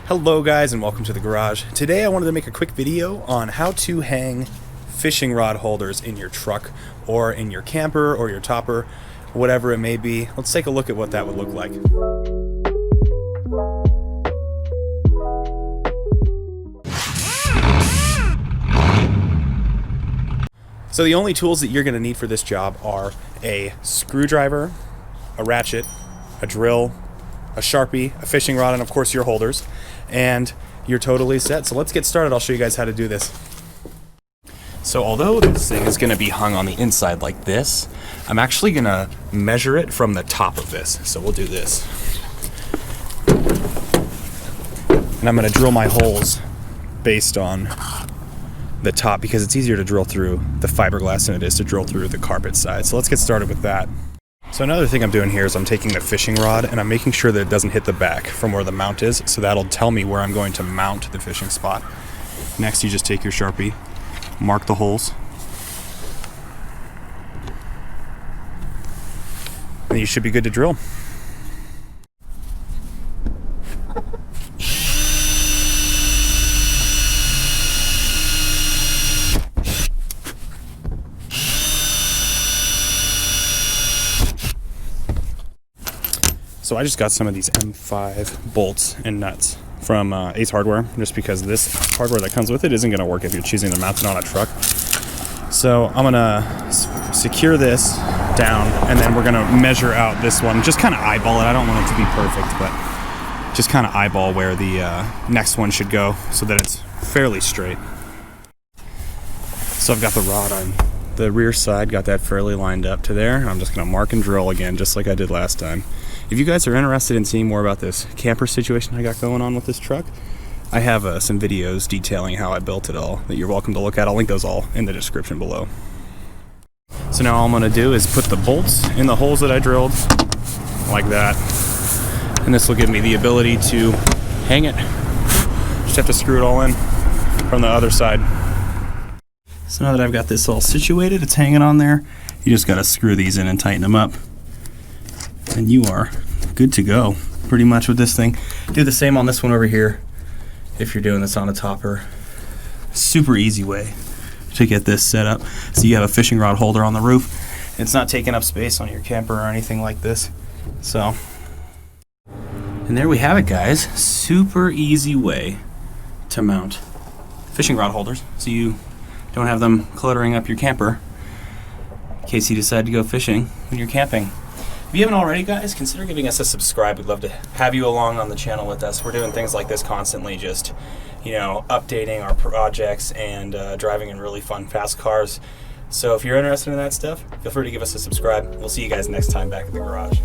Hello guys and welcome to the garage. Today I wanted to make a quick video on how to hang fishing rod holders in your truck or in your camper or your topper, whatever it may be. Let's take a look at what that would look like. So the only tools that you're going to need for this job are a screwdriver, a ratchet, a drill, a Sharpie, a fishing rod, and of course your holders, and you're totally set. So let's get started. I'll show you guys how to do this. So although this thing is going to be hung on the inside like this, I'm actually going to measure it from the top of this. So we'll do this. And I'm going to drill my holes based on the top because it's easier to drill through the fiberglass than it is to drill through the carpet side. So let's get started with that. So another thing I'm doing here is I'm taking the fishing rod and I'm making sure that it doesn't hit the back from where the mount is, so that'll tell me where I'm going to mount the fishing spot. Next, you just take your Sharpie, mark the holes, and you should be good to drill. So I just got some of these M5 bolts and nuts from Ace Hardware, just because this hardware that comes with it isn't going to work if you're choosing to mount it on a truck. So I'm going to secure this down, and then we're going to measure out this one. Just kind of eyeball it. I don't want it to be perfect, but just kind of eyeball where the next one should go so that it's fairly straight. So I've got the rod on the rear side, got that fairly lined up to there. I'm just going to mark and drill again, just like I did last time. If you guys are interested in seeing more about this camper situation I got going on with this truck, I have some videos detailing how I built it all that you're welcome to look at. I'll link those all in the description below. So now all I'm going to do is put the bolts in the holes that I drilled, like that. And this will give me the ability to hang it. Just have to screw it all in from the other side. So now that I've got this all situated, it's hanging on there, you just got to screw these in and tighten them up. And you are good to go pretty much with this thing. Do the same on this one over here if you're doing this on a topper. Super easy way to get this set up. So you have a fishing rod holder on the roof. It's not taking up space on your camper or anything like this. So, and there we have it, guys. Super easy way to mount fishing rod holders so you don't have them cluttering up your camper in case you decide to go fishing when you're camping. If you haven't already, guys, consider giving us a subscribe. We'd love to have you along on the channel with us. We're doing things like this constantly, just, you know, updating our projects and driving in really fun, fast cars. So if you're interested in that stuff, feel free to give us a subscribe. We'll see you guys next time back at the garage.